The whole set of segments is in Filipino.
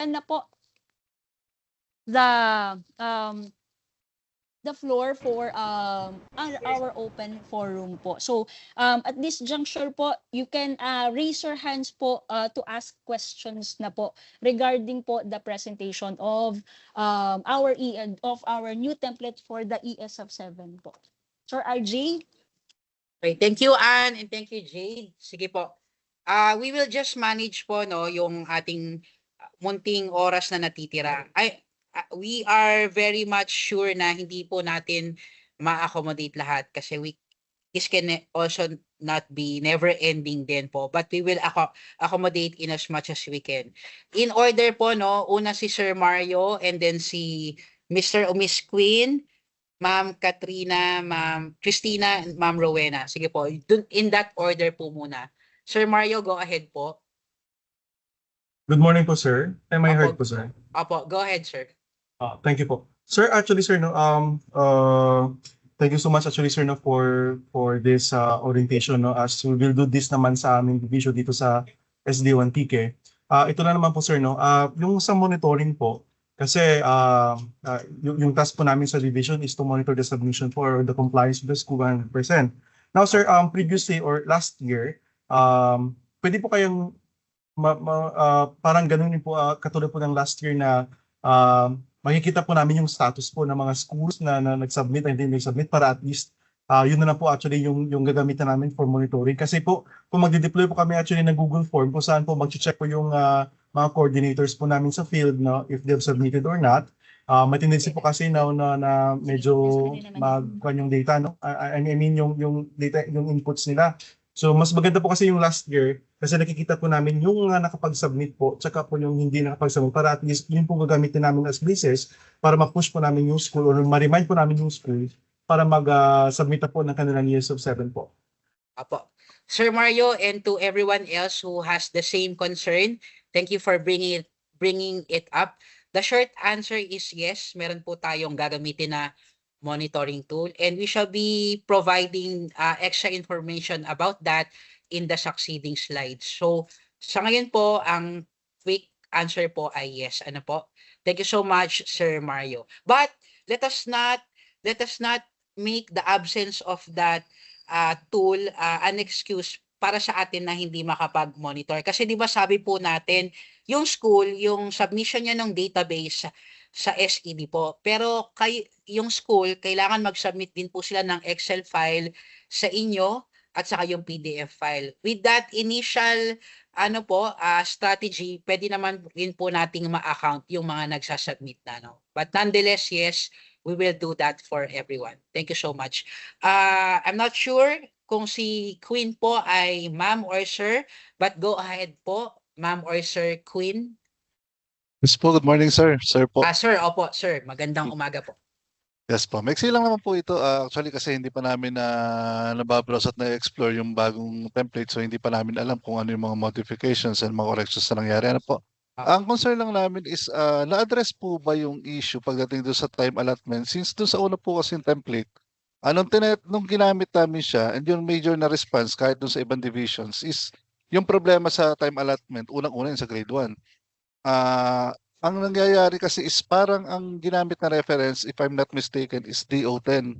na po the um the floor for our open forum po. So at this juncture po, you can raise your hands po to ask questions na po regarding po the presentation of our new template for the ES of 7 po. Sir RJ? Okay, thank you Ann and thank you Jade. Sige po. We will just manage po no yung ating munting oras na natitira. We are very much sure na hindi po natin ma-accommodate lahat kasi this can also not be never ending din po, but we will accommodate in as much as we can. In order po no, una si Sir Mario and then si Mr. o Miss Queen, Ma'am Katrina, Ma'am Christina, and Ma'am Rowena. Sige po, in that order po muna. Sir Mario, go ahead po. Good morning po, sir. Am I heard po, sir? Opo, go ahead, sir. Thank you po. Sir, actually, sir, no, thank you so much actually, sir, no, for this orientation, no, as we will do this naman sa aming division dito sa SD1 TK. Ito na naman po, sir, no, yung sa monitoring po, kasi yung task po namin sa division is to monitor the submission for the compliance with the school 100%. Now, sir, previously or last year, pwede po kayong parang ganun din po, katulad po ng last year na makikita po namin yung status po ng mga schools na nag-submit and hindi nag-submit para at least yun na lang po actually yung gagamitan namin for monitoring. Kasi po, kung magde-deploy po kami actually ng Google Form kung saan po mag-check po yung mga coordinators po namin sa field, no, if they've submitted or not. May tendency po kasi na medyo magkuhan yung data, no? I mean yung data, yung inputs nila. So mas maganda po kasi yung last year kasi nakikita po namin yung nakapag-submit po tsaka po yung hindi nakapag-submit para at least yun po gagamitin namin as basis para ma-push po namin yung school or ma-remind po namin yung school para mag-submit po ng kanilang years of 7 po. Apo. Sir Mario, and to everyone else who has the same concern, thank you for bringing it up. The short answer is yes, meron po tayong gagamitin na monitoring tool and we shall be providing extra information about that in the succeeding slides. So sa ngayon po ang quick answer po ay yes. Ano po? Thank you so much, Sir Mario. But let us not make the absence of that tool an excuse para sa atin na hindi makapag-monitor. Kasi di ba sabi po natin, yung school, yung submission niya ng database sa SED po. Pero yung school, kailangan mag-submit din po sila ng Excel file sa inyo at saka yung PDF file. With that initial strategy, pwede naman rin po nating ma-account yung mga nagsasubmit na. No? But nonetheless, yes, we will do that for everyone. Thank you so much. I'm not sure kung si Queen po ay ma'am or sir, but go ahead po, ma'am or sir Queen. Yes po, good morning sir. Sir po. Sir, opo, sir. Magandang umaga po. Yes po. Maiksi lang naman po ito. Actually kasi hindi pa namin nababrowse at na-explore yung bagong template so hindi pa namin alam kung ano yung mga modifications and mga corrections na nangyari. Ano po? Ang concern lang namin is na-address po ba yung issue pagdating doon sa time allotment since doon sa una po kasi yung template. Nung ginamit namin siya and yung major na response kahit doon sa ibang divisions is yung problema sa time allotment unang-una sa grade 1. Ang nangyayari kasi is parang ang ginamit na reference, if I'm not mistaken, is DO10.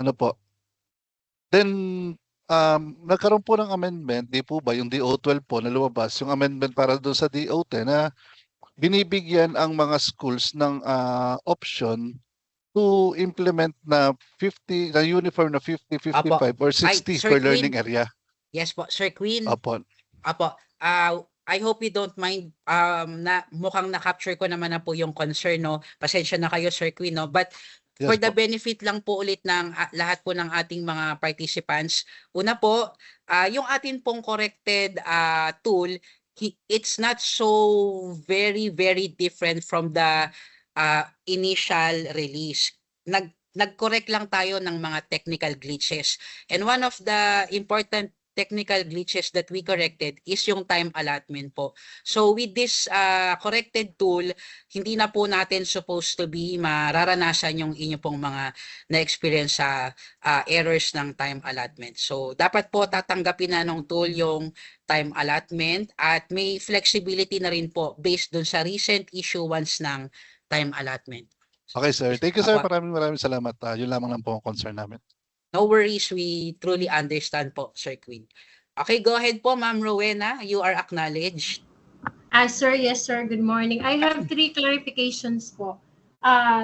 Ano po? Then, nagkaroon po ng amendment, di po ba, yung DO12 po na lumabas, yung amendment para doon sa DO10 na binibigyan ang mga schools ng option to implement na 50, na uniform na 50, 55, or 60 per learning area. Yes po, Sir Queen. Apo. I hope you don't mind na mukhang na-capture ko naman na po yung concern, no? Pasensya na kayo, Sir Queen, no? But yes, for the benefit lang po ulit ng lahat po ng ating mga participants, una po, yung atin pong corrected tool, it's not so very, very different from the initial release. Nag-correct lang tayo ng mga technical glitches. And one of the important technical glitches that we corrected is yung time allotment po. So with this corrected tool, hindi na po natin supposed to be mararanasan yung inyo pong mga na-experience sa errors ng time allotment. So dapat po tatanggapin na ng tool yung time allotment at may flexibility na rin po based dun sa recent issuance ng time allotment. Okay, sir. Thank you, sir. Apo. Maraming salamat. Yun lamang lang po ang concern namin. No worries, we truly understand po, Sir Queen. Okay, go ahead po, Ma'am Rowena. You are acknowledged. Sir, yes, sir. Good morning. I have 3 clarifications po.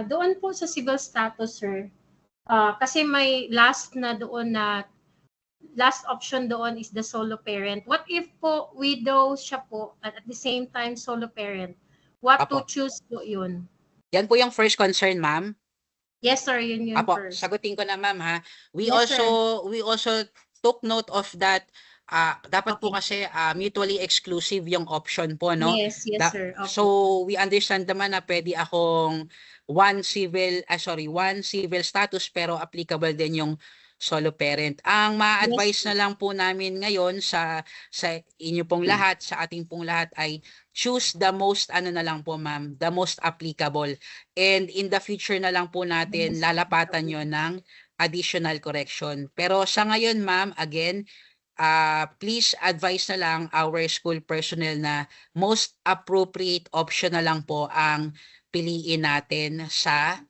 Doon po sa civil status, sir, kasi may last option doon is the solo parent. What if po widow siya po at the same time solo parent? What to Apo. choose po yun? Yan po yung first concern, Ma'am. Yes, sir. Yun Apo, first. sagutin ko na, Ma'am, ha. We Yes, also took note of that. Dapat po kasi mutually exclusive yung option po, no? Yes, sir. Okay. So we understand naman na pwede akong one civil status pero applicable din yung solo parent. Ang ma-advise na lang po namin ngayon sa inyo pong lahat, sa ating pong lahat ay choose the most na lang po, ma'am, the most applicable. And in the future na lang po natin lalapatan yon ng additional correction. Pero sa ngayon, ma'am, again, please advise na lang our school personnel na most appropriate option na lang po ang piliin natin sa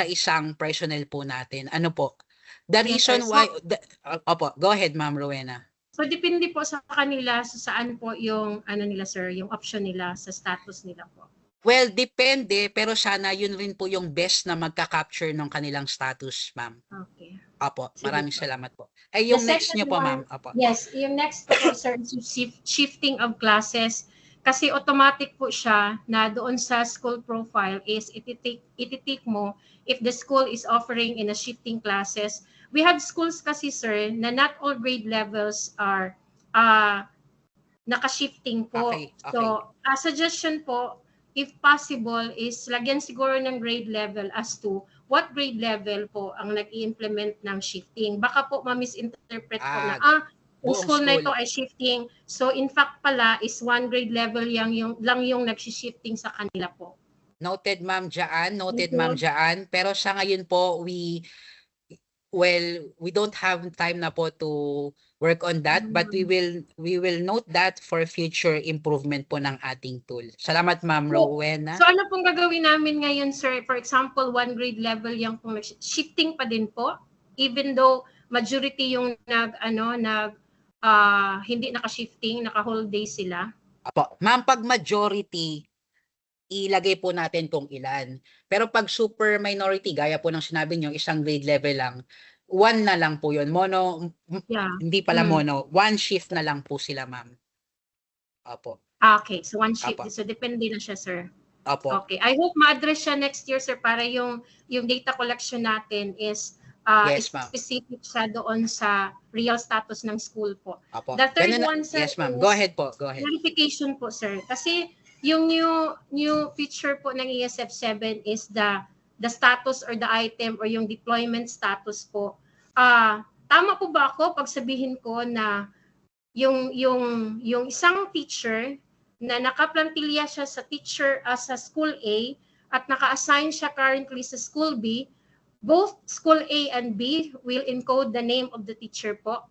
isang personnel po natin. Ano po? The Yes, reason sir. why opo, go ahead, Ma'am Rowena. So depende po sa kanila sa saan po yung nila, sir, yung option nila sa status nila po. Well, depende, pero sana yun rin po yung best na magka-capture ng kanilang status, ma'am. Okay. Opo, Sige maraming po. salamat po. Ay, yung The next nyo second po, one, ma'am. Opo. Yes, yung next po, sir, is shifting of classes. Kasi automatic po siya na doon sa school profile is ititik mo if the school is offering in a shifting classes. We have schools kasi, sir, na not all grade levels are naka-shifting po. Okay. So, a suggestion po, if possible, is lagyan siguro ng grade level as to what grade level po ang nag-i-implement ng shifting. Baka po ma-misinterpret po na, yung buong school na ito school. ay shifting. So, in fact pala, is one grade level lang yung nag-shifting sa kanila po. Noted, Ma'am Jaan. Noted, Thank you. Ma'am Jaan. Pero sa ngayon po, we don't have time na po to work on that, but we will note that for future improvement po ng ating tool. Salamat, Ma'am Rowena. So, ano pong gagawin namin ngayon, sir? For example, one grade level yung pong shifting pa din po, even though majority yung hindi naka-shifting, naka-whole day sila. Apo. Ma'am, pag majority, ilagay po natin kung ilan. Pero pag super minority, gaya po ng sinabi nyo, isang grade level lang, one na lang po yun. Mono, Yeah. hindi pala mono, one shift na lang po sila, ma'am. Opo. Okay, so one shift. Apo. So, depende na siya, sir. Opo. Okay. I hope ma-address siya next year, sir, para yung data collection natin is Yes, ma'am. specific siya doon sa real status ng school po. Opo. The third Ganun na- one, sir, yes, ma'am. is Go ahead po. Go ahead. clarification po, sir. Kasi yung new feature po ng ESF 7 is the status or the item or yung deployment status po. Tama po ba ako pag sabihin ko na yung isang teacher na nakaplantilya siya sa sa school A at naka-assign siya currently sa school B, both school A and B will encode the name of the teacher po?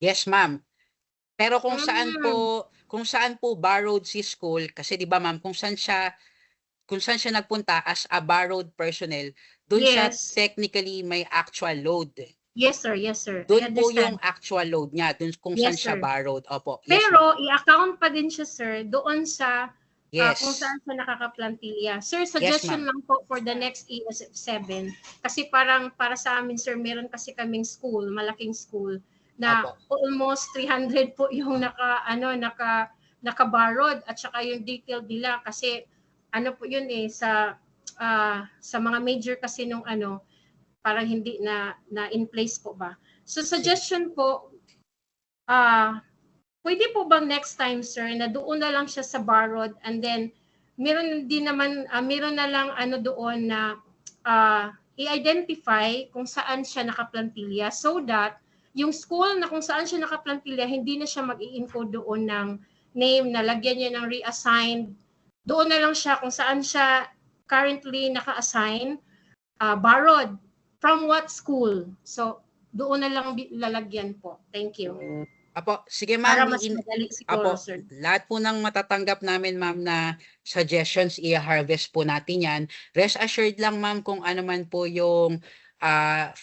Yes, ma'am. Pero kung saan po borrowed si school, kasi 'di ba, ma'am, kung saan siya nagpunta as a borrowed personnel, doon siya Yes. technically may actual load. Yes, sir. Yes, sir. I Doon po understand. yung actual load niya, doon kung saan Yes, siya sir. borrowed. Opo. Yes, ma'am. Pero i-account pa din siya, sir, doon sa Yes. kung saan siya nakakaplantilya. Sir, suggestion lang po for the next ESF 7. Kasi parang para sa amin, sir, meron kasi kaming school, malaking school, na almost 300 po yung naka-borrowed at saka yung detail nila kasi po yun sa mga major kasi nung parang hindi na in place po ba. So suggestion po, pwede po bang next time, sir, na doon na lang siya sa borrowed and then meron na lang doon na i-identify kung saan siya nakaplantilya so that yung school na kung saan siya nakaplantilla, hindi na siya mag-i-encode doon ng name na lagyan niya ng reassigned. Doon na lang siya kung saan siya currently naka-assign, borrowed from what school. So, doon na lang lalagyan po. Thank you. Apo, sige Para ma'am, mas madali siguro, Apo, sir. lahat po ng matatanggap namin ma'am na suggestions, i-harvest po natin yan. Rest assured lang ma'am kung ano man po yung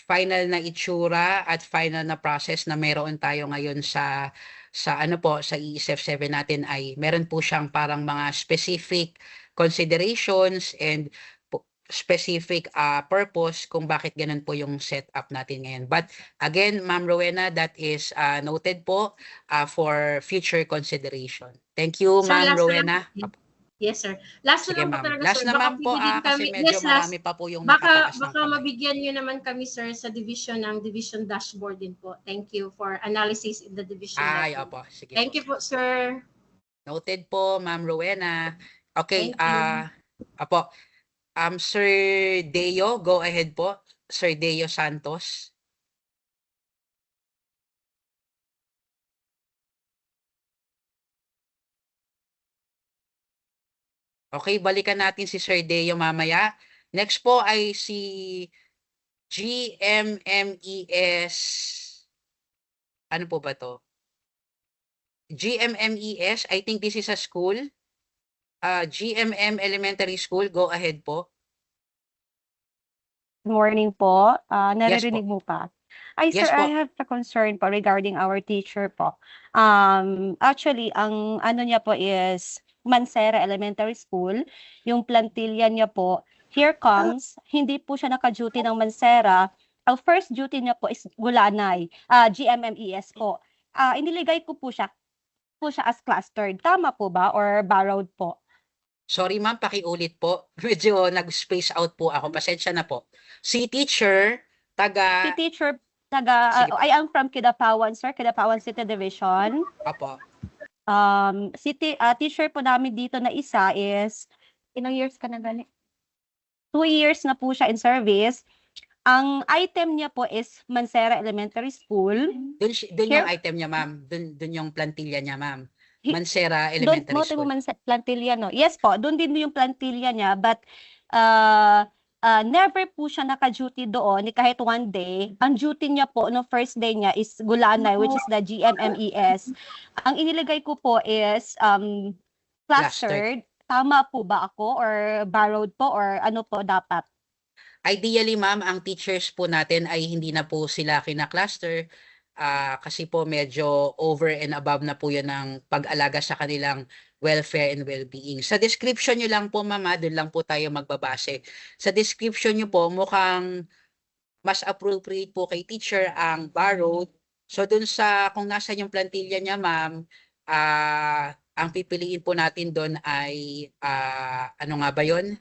final na itsura at final na process na meron tayo ngayon sa ano po sa ESF 7 natin ay meron po siyang parang mga specific considerations and specific purpose kung bakit ganun po yung setup natin ngayon. But again, Ma'am Rowena, that is noted po for future consideration. Thank you, Sir, Ma'am last Rowena. Yes, sir. Last Sige, na lang po ma'am. talaga, Last sir. na Baka ma'am po pwede din kasi kami- medyo yes, last. marami pa po yung Baka nakataas ng kamay. mabigyan niyo naman kami, sir, sa division dashboard din po. Thank you for analysis in the division. Ay, dashboard. opo. Sige Thank po. you po, sir. Noted po, Ma'am Rowena. Okay, Thank you. apo. Sir Deo, go ahead po. Sir Deo Santos. Okay, balikan natin si Sir Deo mamaya. Next po ay si GMMES. Ano po ba to? GMMES, I think this is a school. GMM Elementary School, go ahead po. Good morning po. Yes Naririnig mo pa? Yes Sir, po. I have a concern po regarding our teacher po. Actually, ang ano niya po is Mansera Elementary School. Yung plantilla niya po, here comes, hindi po siya naka-duty ng Mansera. Ang first duty niya po is Gulanay, GMMES po. Iniligay ko po siya as clustered. Tama po ba or borrowed po? Sorry ma'am, pakiulit po. Medyo nag-space out po ako. Pasensya na po. Si teacher, Si teacher, Sige po. I am from Kidapawan, sir, Kidapawan City Division. Apo. Teacher po namin dito na isa is, ilang years ka na gani? 2 years na po siya in service. Ang item niya po is Mansera Elementary School. Doon Here- yung item niya ma'am. Doon yung plantilla niya ma'am. Hi- Mansera Doon Elementary mo School. plantilla, no? Yes po, doon din yung plantilla niya, but never po siya naka-duty doon kahit one day. Ang duty niya po no first day niya is Gulanay, which is the GMMES. Ang inilagay ko po is clustered. Tama po ba ako or borrowed po or ano po dapat? Ideally ma'am, ang teachers po natin ay hindi na po sila kina-cluster kasi po medyo over and above na po yun ng pag-alaga sa kanilang welfare and well-being. Sa description nyo lang po mama, doon lang po tayo magbabase. Sa description nyo po, mukhang mas appropriate po kay teacher ang borrowed. So doon sa, kung nasa yung plantilla niya ma'am, ang pipiliin po natin doon ay, ano nga ba yun?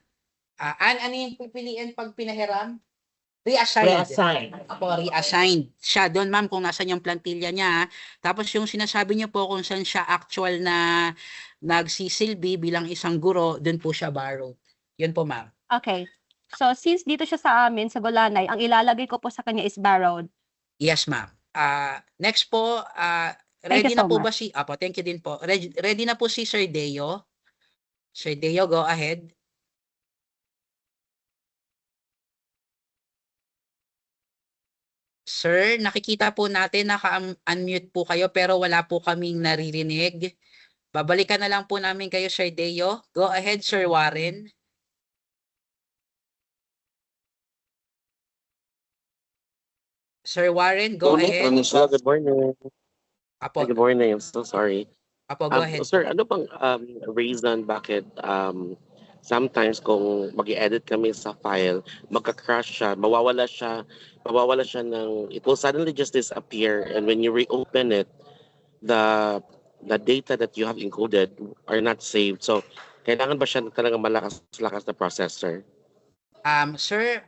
Ano yung pipiliin pag pinahiram? Reassigned. Apo, reassigned. Siya doon ma'am kung nasa yung plantilla niya. Tapos yung sinasabi niyo po kung saan siya actual na nagsisilbi bilang isang guro, doon po siya borrowed. Yun po ma'am. Okay. So since dito siya sa amin sa Gulanay, ang ilalagay ko po sa kanya is borrowed. Yes ma'am. Next po, Thank ready you na so po much. ba si, apo, thank you din po. Ready na po si Sir Deo? Sir Deo, go ahead. Sir, nakikita po natin naka-unmute po kayo pero wala po kaming naririnig. Babalikan na lang po namin kayo, Sir Deo. Go ahead, Sir Warren. Sir Warren, go ahead. Good morning. Apo, Good morning. I'm so sorry. apo, go ahead. Sir, ano bang reason bakit sometimes kung mag-edit kami sa file, magka-crash siya, mawawala siya ng, it will suddenly just disappear, and when you reopen it, the data that you have encoded are not saved. So, kailangan ba siya talagang malakas-lakas na processor? Sir,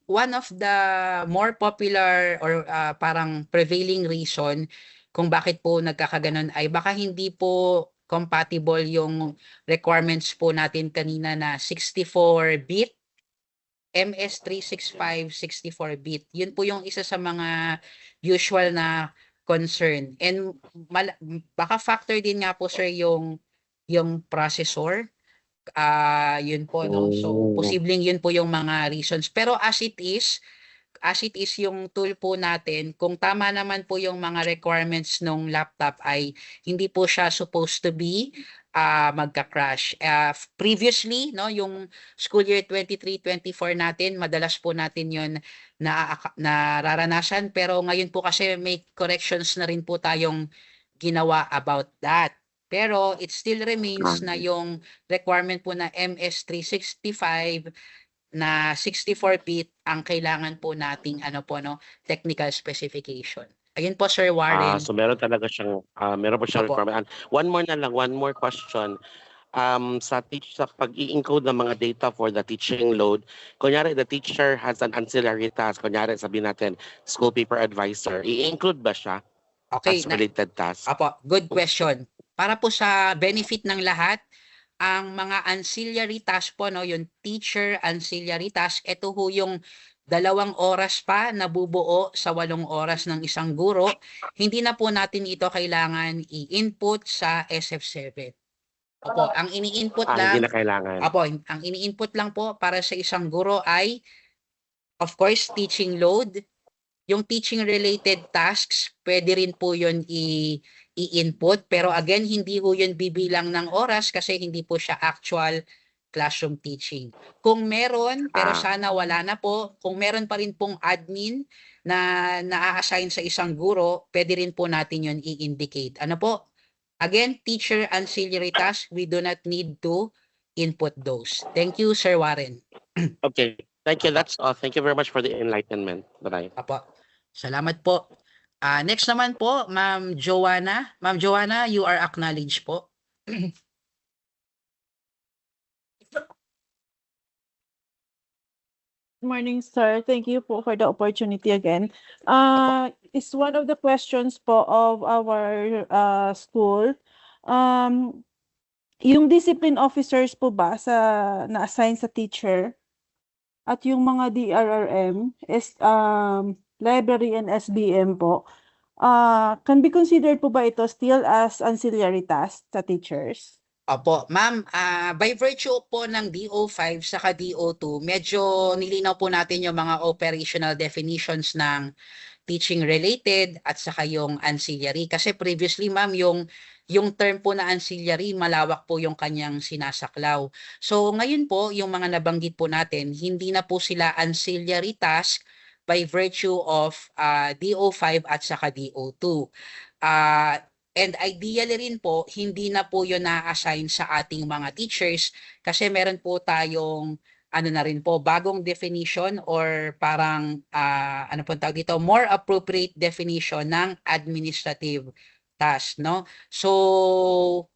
one of the more popular or parang prevailing reason kung bakit po nagkakaganon ay baka hindi po compatible yung requirements po natin kanina na 64-bit MS365 64-bit. Yun po yung isa sa mga usual na concern. And baka factor din nga po sir yung processor. Yun po no. So posibleng yun po yung mga reasons. Pero as it is yung tool po natin, kung tama naman po yung mga requirements ng laptop ay hindi po siya supposed to be magka-crash. Previously, no, yung school year 23-24 natin, madalas po natin yun nararanasan. Pero ngayon po kasi may corrections na rin po tayong ginawa about that. Pero it still remains na yung requirement po na MS365 na 64-bit ang kailangan po nating technical specification. Ayun po Sir Warren. So meron talaga siyang meron po siyang Opo. requirement. One more question. Sa pag-i-encode ng mga data for the teaching load, kunyari the teacher has an ancillary task, kunyari sabihin natin school paper advisor, i-include ba siya Okay, as related task? Apo, good question. Para po sa benefit ng lahat, ang mga ancillary task po, no, yung teacher ancillary task, ito ho yung 2 oras pa nabubuo sa 8 oras ng isang guro. Hindi na po natin ito kailangan i-input sa SF7. Opo, ang ini-input Hindi lang, na kailangan. Opo, ang ini-input lang po para sa isang guro ay, of course, teaching load. Yung teaching related tasks, pwede rin po yun i-input. Pero again, hindi po yun bibilang ng oras kasi hindi po siya actual classroom teaching. Kung meron, pero sana wala na po, kung meron pa rin pong admin na na-assign sa isang guro, pwede rin po natin yun i-indicate. Ano po? Again, teacher ancillary task, we do not need to input those. Thank you, Sir Warren. Okay. Thank you. That's all. Thank you very much for the enlightenment. Bye-bye. Apo. Salamat po. Next naman po, Ma'am Joanna. Ma'am Joanna, you are acknowledged po. Morning, sir. Thank you po for the opportunity again. It's one of the questions po of our school. Yung discipline officers po ba na-assign sa teacher at yung mga DRRM is library and SBM po, can be considered po ba ito still as ancillary tasks sa teachers? Opo, ma'am, by virtue po ng DO5 saka DO2, medyo nilinaw po natin yung mga operational definitions ng teaching related at saka yung ancillary. Kasi previously, ma'am, yung term po na ancillary, malawak po yung kanyang sinasaklaw. So ngayon po, yung mga nabanggit po natin, hindi na po sila ancillary task by virtue of DO5 at saka DO2. And ideally rin po, hindi na po yun na-assign sa ating mga teachers kasi meron po tayong na rin po, bagong definition or parang ano po tawag dito, more appropriate definition ng administrative task, no? So,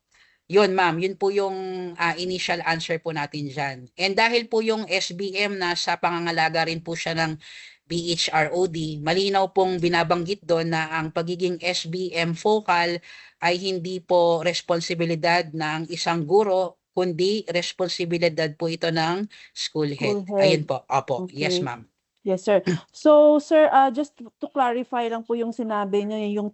yun ma'am, yun po yung initial answer po natin dyan. And dahil po yung SBM nasa pangangalaga rin po siya ng BHROD, malinaw pong binabanggit doon na ang pagiging SBM focal ay hindi po responsibilidad ng isang guro, kundi responsibilidad po ito ng school head. Ayun po. Opo. Okay. Yes, ma'am. Yes, sir. So, sir, just to clarify lang po yung sinabi niyo, yung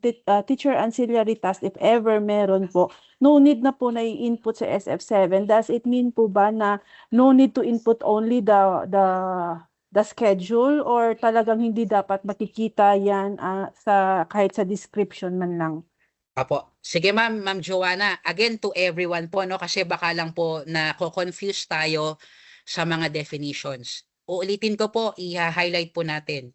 teacher ancillary task, if ever meron po, no need na po na i-input sa SF7. Does it mean po ba na no need to input only the schedule or talagang hindi dapat makikita yan kahit sa description man lang? Apo. Sige Ma'am Joanna, again to everyone po, no, kasi baka lang po na confuse tayo sa mga definitions. Uulitin ko po, i-highlight po natin.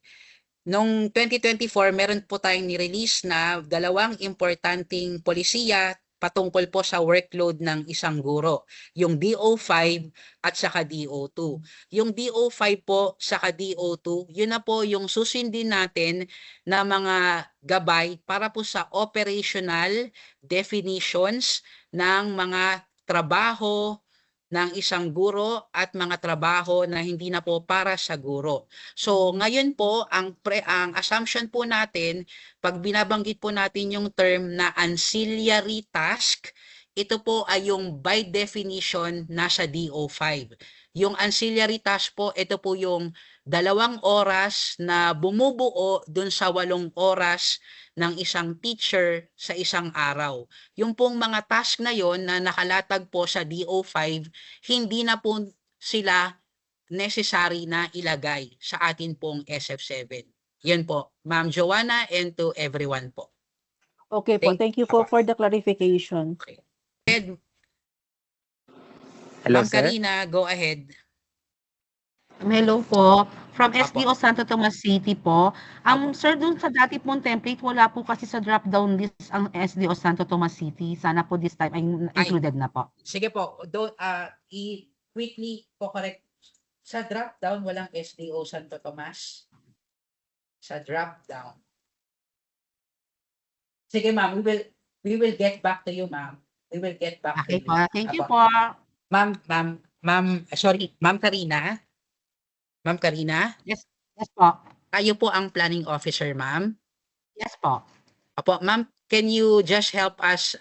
Noong 2024, meron po tayong ni-release na 2 importanteng polisiya patungkol po sa workload ng isang guro, yung DO5 at saka DO2. Yung DO5 po saka DO2, yun na po yung susundin natin na mga gabay para po sa operational definitions ng mga trabaho ng isang guro at mga trabaho na hindi na po para sa guro. So ngayon po ang assumption po natin pag binabanggit po natin yung term na ancillary task, ito po ay yung by definition nasa DO5. Yung ancillary task po, ito po yung 2 oras na bumubuo dun sa 8 oras ng isang teacher sa isang araw. Yung pong mga task na yon na nakalatag po sa DO5, hindi na po sila necessary na ilagay sa atin pong SF7. Yan po, Ma'am Joanna, and to everyone po. Okay po, thank you po for the clarification. Hello, Ma'am sir. Karina, go ahead. Hello po. From Apo. SDO Santo Tomas City po. Sir, dun sa dati pong template, wala po kasi sa drop-down list ang SDO Santo Tomas City. Sana po this time ay included na po. Sige po, quickly po correct. Sa drop down walang SDO Santo Tomas. Sa drop down. Sige ma'am, we will get back to you ma'am. We will get back to Okay you. po. Thank you Apo. po. Ma'am Karina. Ma'am Karina, Yes po. kayo po ang planning officer ma'am. Yes po. Apo, ma'am, can you just help us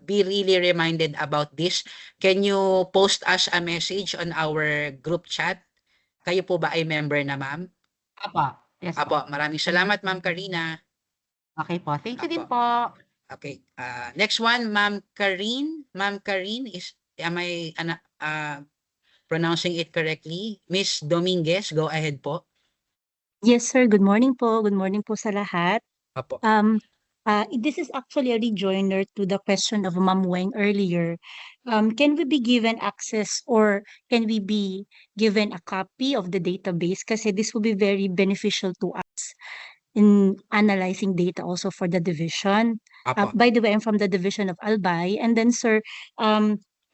be really reminded about this? Can you post us a message on our group chat? Kayo po ba ay member na, ma'am? Apo. Yes po. Apo, maraming salamat, Ma'am Karina. Okay po. Thank you din Apo. po. Okay. Next one, Ma'am Karine. Ma'am Karine, am I pronouncing it correctly? Miss Dominguez, go ahead po. Yes, sir. Good morning po. Good morning po sa lahat. Apo. This is actually a rejoinder to the question of Ma'am Weng earlier. Can we be given access or can we be given a copy of the database? Kasi this will be very beneficial to us in analyzing data also for the division. Apo. By the way, I'm from the division of Albay. And then, sir,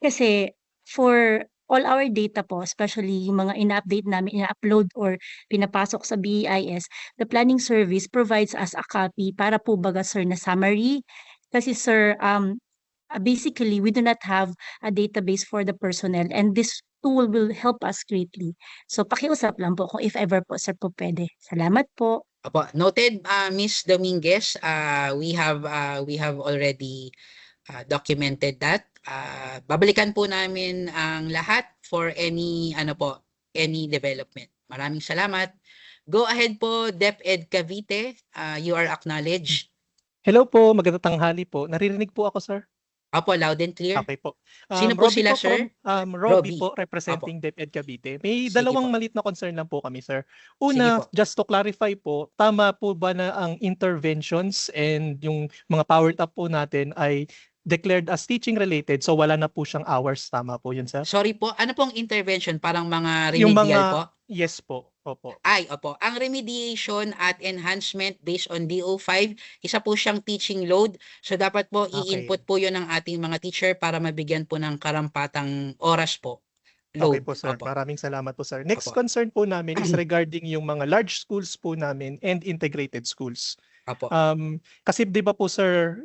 kasi for all our data po, especially yung mga ina-update namin, ina-upload or pinapasok sa BEIS, the planning service provides us a copy para po baga, sir, na summary. Kasi, sir, basically, we do not have a database for the personnel and this tool will help us greatly. So, pakiusap lang po kung if ever po, sir, po pwede. Salamat po. Apo. Noted, Miss Dominguez. We have already documented that. Babalikan po namin ang lahat for any development. Maraming salamat. Go ahead po, DepEd Cavite. You are acknowledged. Hello po, magandang tanghali po. Naririnig po ako, sir? Apo, loud and clear. Okay po. Sino po Robbie sila, po sir? Robbie Robbie. po, representing DepEd Cavite. May Sige dalawang po. malit na concern lang po kami, sir. Sige Una, po. just to clarify po, tama po ba na ang interventions and yung mga powered up po natin ay declared as teaching related, so wala na po siyang hours, tama po yun, sir? Sorry po, ano pong intervention? Parang mga Yung remedial po? yes po, opo. Ay, opo. Ang remediation at enhancement based on DO5, isa po siyang teaching load. So dapat po Okay. i-input po yun ng ating mga teacher para mabigyan po ng karampatang oras po. Okay Load. po, sir. Opo. Maraming salamat po, sir. Next Opo. concern po namin is regarding yung mga large schools po namin and integrated schools. Opo. Kasi 'di ba po, sir,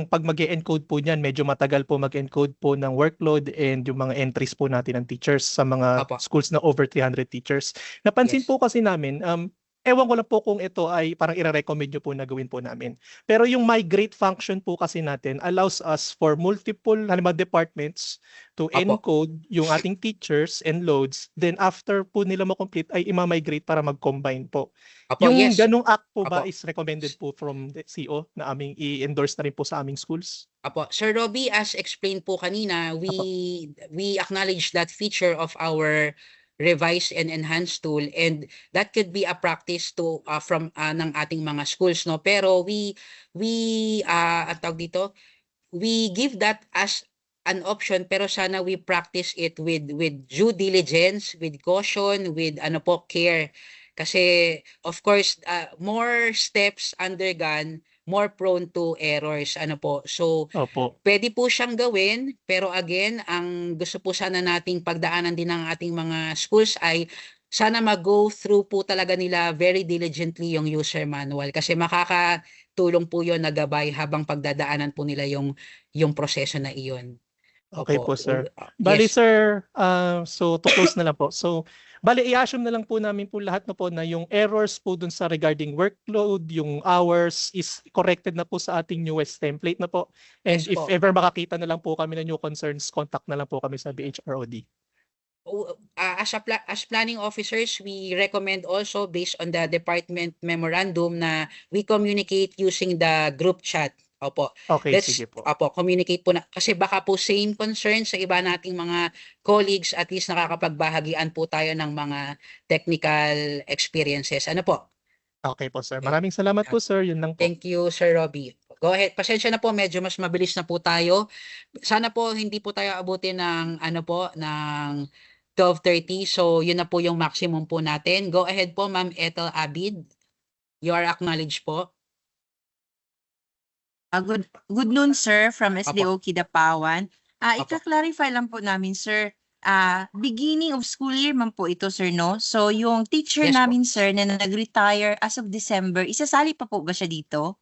pag mag-e-encode po niyan, medyo matagal po mag-encode po ng workload and yung mga entries po natin ng teachers sa mga Opo. schools na over 300 teachers. Napansin Yes. po kasi namin, ewan ko lang po kung ito ay parang i-recommend nyo po na gawin po namin. Pero yung migrate function po kasi natin allows us for multiple halimbawa departments to Opo. encode yung ating teachers and loads. Then after po nila ma-complete ay ima-migrate para mag-combine po. Opo, Yung yes. ganung act po ba Opo. is recommended po from the CO na aming i-endorse na rin po sa aming schools? Apo, Sir Robbie, as explained po kanina, we acknowledge that feature of our revised and enhanced tool, and that could be a practice to from ng ating mga schools, no, pero we ang tawag dito, we give that as an option, pero sana we practice it with due diligence, with caution, with care, kasi of course more steps undergone, more prone to errors, so Opo. pwede po siyang gawin, pero again, ang gusto po sana nating pagdaanan din ng ating mga schools ay sana mag-go through po talaga nila very diligently yung user manual, kasi makakatulong po yun na gabay habang pagdadaanan po nila yung proseso na iyon. Okay Opo. po, sir. Bali, Yes. sir, so to close na lang po. So, Bale, i-assume na lang po namin po lahat na po na yung errors po dun sa regarding workload, yung hours is corrected na po sa ating newest template na po. And Yes if po. ever makakita na lang po kami ng new concerns, contact na lang po kami sa BHROD. As planning officers, we recommend also based on the department memorandum na we communicate using the group chat. Opo. Okay, sige po. Opo, communicate po na. Kasi baka po same concern sa iba nating mga colleagues, at least nakakapagbahagian po tayo ng mga technical experiences. Ano po? Okay po, sir. Maraming salamat po, sir. Yun lang po. Thank you, Sir Robbie. Go ahead. Pasensya na po, medyo mas mabilis na po tayo. Sana po hindi po tayo abutin ng ng 12:30. So, yun na po yung maximum po natin. Go ahead po, Ma'am Ethel Abid. You are acknowledged po. Good noon, sir, from SDO Kidapawan. Apo. Ika-clarify lang po namin, sir. Beginning of school year man po ito, sir, no? So, yung teacher Yes po. namin, sir, na nag-retire as of December, isasali pa po ba siya dito?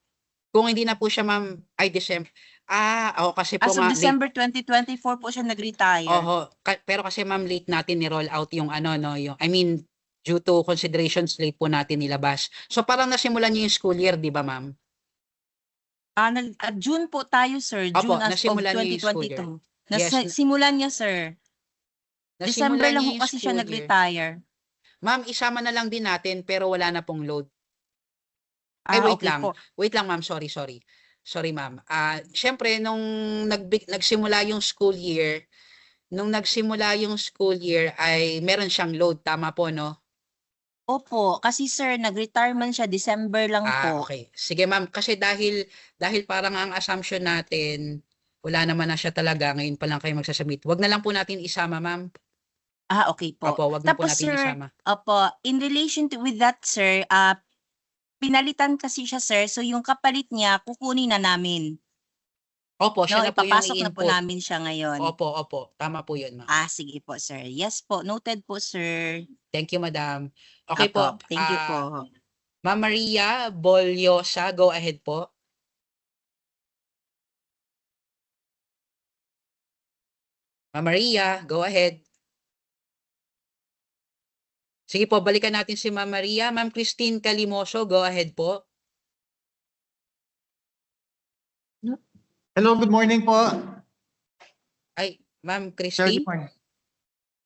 Kung hindi na po siya, Ma'am, ay December. Ako kasi po As of late. December 2024 po siya nag-retire. Pero kasi Ma'am, late natin ni-roll out yung due to considerations, late po natin nilabas. So parang nasimulan niyo yung school year, di ba, Ma'am? June po tayo, sir. Opo, June as of nasimulan niyo yung school year. 2022. Yes, Simulan niya, sir. December nasimulan lang niyo po yung kasi siya school year. nag-retire. Ma'am, isama na lang din natin pero wala na pong load. Ay, wait Okay lang. po. Wait lang, Ma'am. Sorry. Sorry, Ma'am. Siyempre, nung nagsimula yung school year, ay meron siyang load. Tama po, no? Opo, kasi sir, nag-retirement siya December lang po. Okay. Sige, Ma'am. Kasi dahil parang ang assumption natin, wala naman na siya talaga. Ngayon pa lang kayo magsasubmit. Wag na lang po natin isama, Ma'am. Okay po. Opo, wag na po Tapos natin sir, isama. opo, in relation with that, sir, pinalitan kasi siya, sir. So yung kapalit niya, kukunin na namin. Opo, siya No, na po yung ipapasok na po i-input. namin siya ngayon. Opo. Tama po yun, Ma'am. Sige po, sir. Yes po, noted po, sir. Thank you, Madam. Okay Opo, po. thank you po. Ma'am Maria Bolyosa, go ahead po. Ma'am Maria, go ahead. Sige po, balikan natin si Ma'am Maria. Ma'am Christine Calimoso, go ahead po. Hello, good morning po. Ay, Ma'am Sir, Christine? good morning.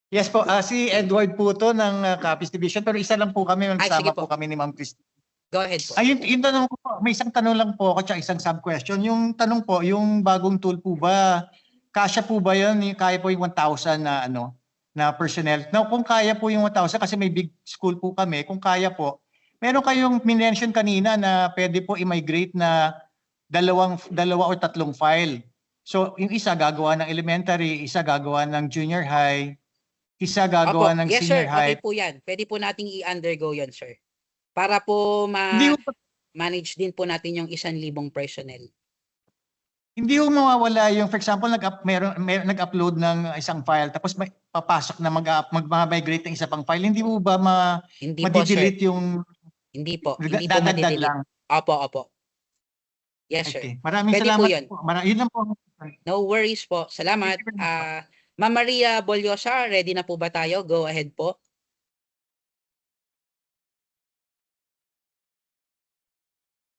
Yes po, si Edward po to ng Capiz Division, pero isa lang po kami, Ay, magsama sige po. po kami ni Ma'am Christine. Go ahead po. Yung tanong ko po, may isang tanong lang po ako tsaka isang sub-question. Yung tanong po, yung bagong tool po ba, kasya po ba yun? Kaya po yung 1,000 na personnel? Now, kung kaya po yung 1,000, kasi may big school po kami, kung kaya po, meron kayong minention kanina na pwede po i-migrate na dalawa o tatlong file. So, yung isa gagawa ng elementary, isa gagawa ng junior high, isa gagawa ng Yes, senior sir. high. Okay po yan. Pwede po nating i-undergo yan, sir. Para po Hindi po- manage din po natin yung 1,000 personnel. Hindi mo mawawala yung, for example, nag-upload ng isang file, tapos may papasok na mag-migrate ng isa pang file. Hindi mo ba Hindi po, sir. madidelete yung Hindi po. Hindi po dadagdag madidelete. lang? Opo. Yes, sir. Okay. Maraming Pwede po salamat yun. po. Yun lang po. No worries po. Salamat. Ma'am Maria Bolyosa, ready na po ba tayo? Go ahead po.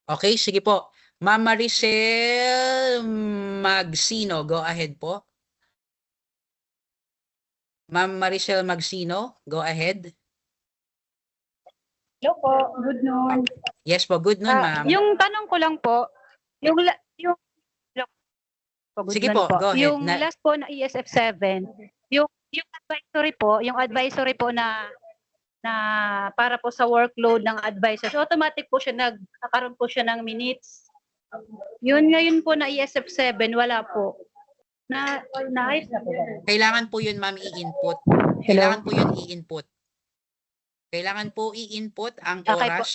Okay, sige po. Ma'am Maricel Magsino, go ahead po. Ma'am Maricel Magsino, go ahead. Hello po, good noon. Yes po, good noon, ma'am. Yung tanong ko lang po, yung good Sige noon po, go ahead. Yung last po na ESF 7, yung advisory po na para po sa workload ng advisors, automatic po siya nagkakaroon po siya ng minutes. Yun ngayon po na ESF 7, wala po. Naayos na po. Kailangan po yun, ma'am, i-input. Hello? Kailangan po yun i-input. Kailangan po i-input ang Okay po. oras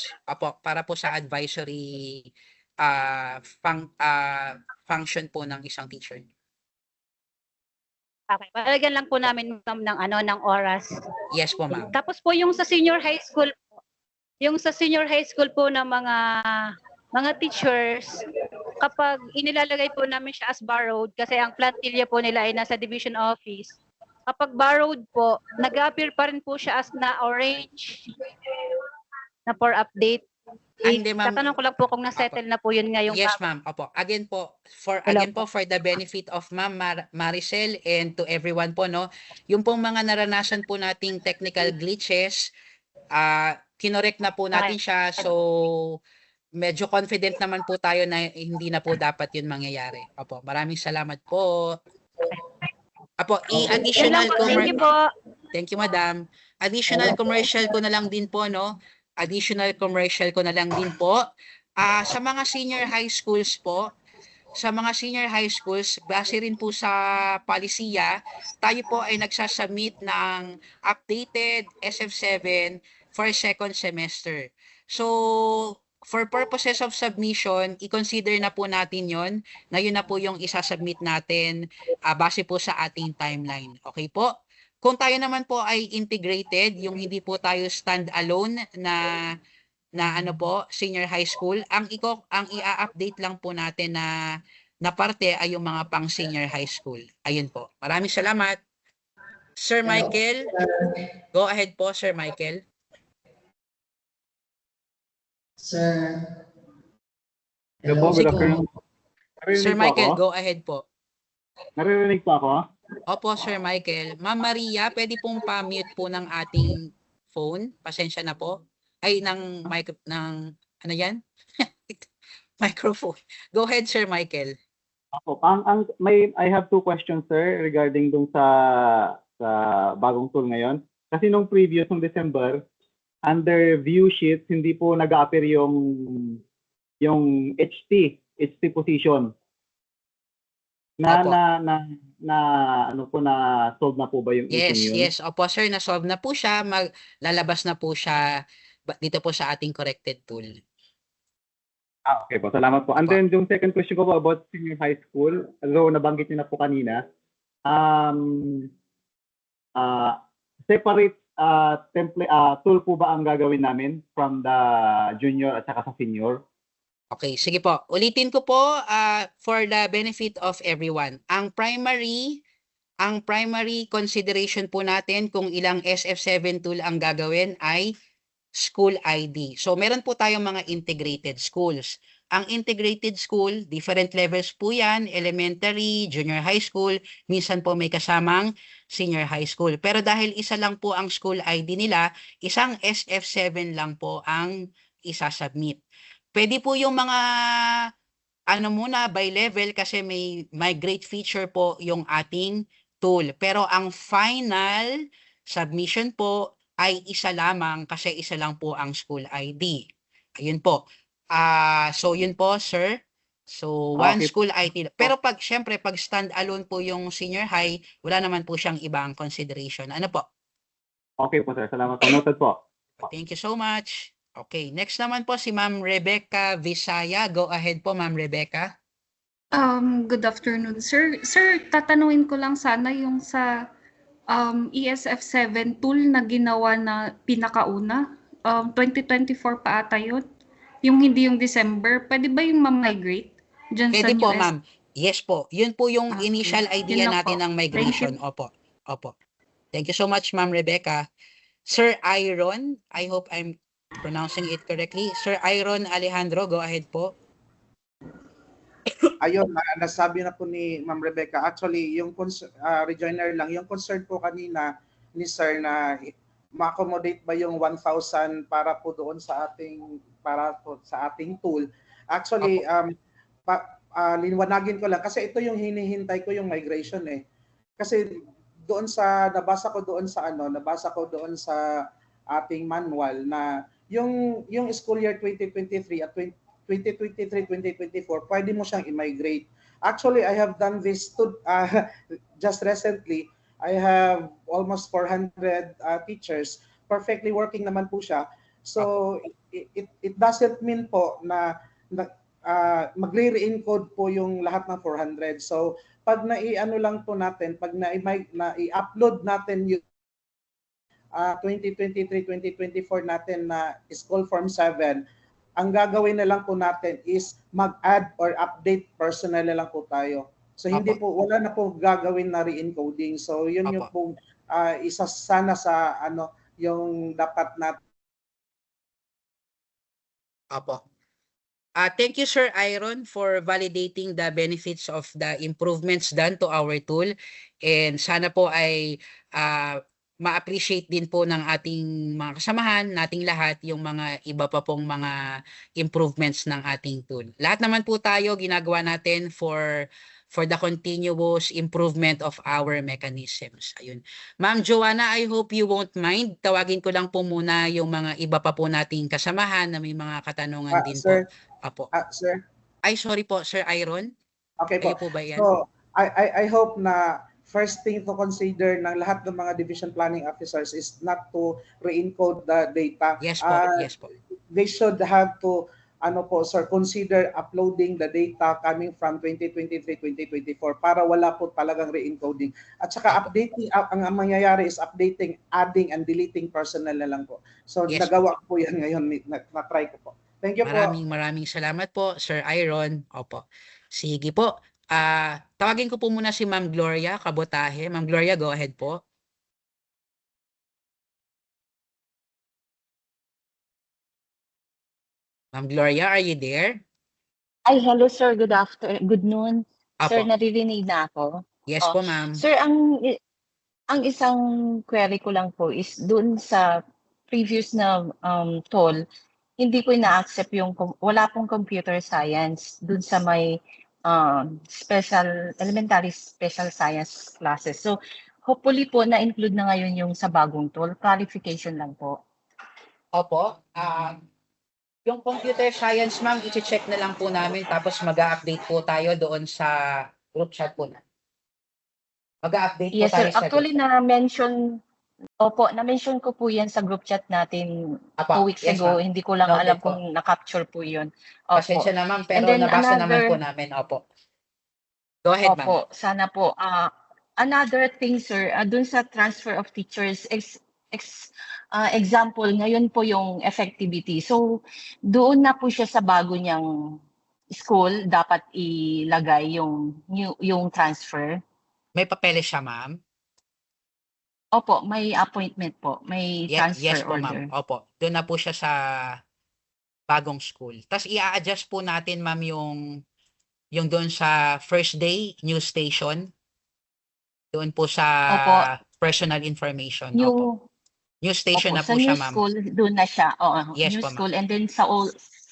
para po sa advisory function po ng isang teacher. Okay, palagyan lang po namin ma'am ng oras. Yes po, ma'am. Tapos po yung sa senior high school po ng mga teachers, kapag inilalagay po namin siya as borrowed kasi ang plantilla po nila ay nasa division office, kapag borrowed po, nag-appear pa rin po siya as na orange na for update. Hindi, ma'am. Tatanong ko lang po kung na-settle na po yun ngayong Yes, ma'am. Opo. Again po, for the benefit of Ma'am Maricel and to everyone po, no, yung pong mga naranasan po nating technical glitches, kinorek na po natin siya. So, medyo confident naman po tayo na hindi na po dapat yun mangyayari. Opo. Maraming salamat po. Opo, i-additional Thank you po. Thank you, madam. Additional commercial ko na lang din po, no? Additional commercial ko na lang din po. Sa mga senior high schools po, base rin po sa palisiya, tayo po ay nagsasubmit ng updated SF7 for second semester. So, for purposes of submission, i-consider na po natin yon na yun na po yung isasubmit natin base po sa ating timeline. Okay po? Kung tayo naman po ay integrated, yung hindi po tayo stand-alone na ano po, senior high school, ang i-update lang po natin na parte ay yung mga pang senior high school. Ayun po. Maraming salamat. Sir Michael, go ahead po, Sir Michael. Sir. Hello, good afternoon. Sir Michael, go ahead po. Naririnig po ako? Opo, Sir Michael. Ma'am Maria, pwede pong pa-mute po ng ating phone. Pasensya na po. Ay, ng ano yan? Microphone. Go ahead, Sir Michael. Opo, I have two questions, sir, regarding dun sa bagong tool ngayon. Kasi nung previous, nung December, under view sheets, hindi po nag-appear yung HT position. Ano po, na solve na po ba yung issue yun? Yes. Opo, sir, na-solve na po siya. Lalabas na po siya dito po sa ating corrected tool. Okay po, salamat po. And then yung second question ko po about senior high school, although nabanggit niyo na po kanina, separate tool po ba ang gagawin namin from the junior at saka sa senior? Okay, sige po. Ulitin ko po for the benefit of everyone. Ang primary consideration po natin kung ilang SF7 tool ang gagawin ay school ID. So meron po tayong mga integrated schools. Ang integrated school, different levels po yan, elementary, junior high school, minsan po may kasamang senior high school. Pero dahil isa lang po ang school ID nila, isang SF7 lang po ang isasubmit. Pwede po yung mga by level kasi may migrate feature po yung ating tool. Pero ang final submission po ay isa lamang kasi isa lang po ang school ID. Ayun po. So yun po, sir. So one school ID. Pero syempre pag stand-alone po yung senior high, wala naman po siyang ibang consideration. Ano po? Okay po, sir. Salamat po. Noted po. Thank you so much. Okay, next naman po si Ma'am Rebecca Visaya. Go ahead po, Ma'am Rebecca. Good afternoon, sir. Sir, tatanungin ko lang sana yung sa ESF7 tool na ginawa na pinakauna. 2024 pa ata yun. Yung hindi yung December. Pwede ba yung ma-migrate? Pwede po, ma'am. Yes po. Yun po yung initial idea natin ng migration. Opo. Thank you so much, Ma'am Rebecca. Sir Iron, I hope I'm pronouncing it correctly. Sir Iron Alejandro, go ahead po. Ayun, nasabi na po ni Ma'am Rebecca. Actually, yung rejoiner lang, yung concern po kanina ni Sir na ma-accommodate ba yung 1,000 para po doon sa ating tool. Actually, linwanagin ko lang kasi ito yung hinihintay ko yung migration eh. Kasi doon nabasa ko doon sa ating manual na yung school year 2023 at 2023-2024, pwede mo siyang i-migrate. Actually, I have done this just recently. I have almost 400 teachers. Perfectly working naman po siya. So, it doesn't mean po na magre-re-encode po yung lahat ng 400. So, pag nai-ano lang po natin, pag nai-upload natin yung 2023-2024 natin na School Form 7, ang gagawin na lang po natin is mag-add or update personnel na lang po tayo. So hindi Opo. po, wala na po gagawin na re-encoding. So yun yung Opo. po isa sana sa yung dapat natin. Opo. Thank you, Sir Iron, for validating the benefits of the improvements done to our tool. And sana po ay ma-appreciate din po ng ating mga kasamahan, nating lahat, yung mga iba pa pong mga improvements ng ating tool. Lahat naman po tayo ginagawa natin for the continuous improvement of our mechanisms. Ayun. Ma'am Joanna, I hope you won't mind. Tawagin ko lang po muna yung mga iba pa po nating kasamahan na may mga katanungan din Sir, po. Apo. Sir? Ay, sorry po, Sir Iron. Okay po. Kayo po ba yan? So, I hope na first thing to consider ng lahat ng mga division planning officers is not to re-encode the data. Yes po, yes po. They should have to consider uploading the data coming from 2023-2024 para wala po talagang re-encoding. At saka updating, ang mangyayari is updating, adding, and deleting personnel na lang po. So Yes, nagawa ko po yan ngayon, na-try ko po. Thank you po. Maraming salamat po, Sir Iron. Opo. Sige po. Tawagin ko po muna si Ma'am Gloria Cabotaje. Ma'am Gloria, go ahead po. Ma'am Gloria, are you there? Ay, hello sir. Good noon. Apo. Sir, naririnig na ako. Yes po, ma'am. Sir, ang isang query ko lang po is dun sa previous na toll, hindi ko ina-accept yung wala pong computer science dun sa may elementary special science classes. So, hopefully po na-include na ngayon yung sa bagong toll. Clarification lang po. Opo. Yung computer science, ma'am, i-check na lang po namin tapos mag-update po tayo doon sa group chat po na. Mag-update po Yes, tayo sir. sa Actually, group chat. na-mention ko po yan sa group chat natin Apa, 2 weeks yes, ago. ma'am. Hindi ko lang Noted alam po. kung na-capture po yun. Opo. Pasensya na, ma'am, And pero then nabasa naman po namin. Opo. Go ahead, ma'am. Opo, sana po. Another thing, sir, dun sa transfer of teachers, example, ngayon po yung effectivity. So, doon na po siya sa bago niyang school, dapat ilagay yung transfer. May papeles siya, ma'am? Opo, may appointment po. May transfer Yes po, order. ma'am. Opo. Doon na po siya sa bagong school. Tapos i-adjust po natin, ma'am, yung doon sa first day news station. Doon po sa Opo. personal information. Yung, Opo. News station opo, na po sa siya, new ma'am. school, doon na siya. Oo, Yes new po, ma'am. school. And then sa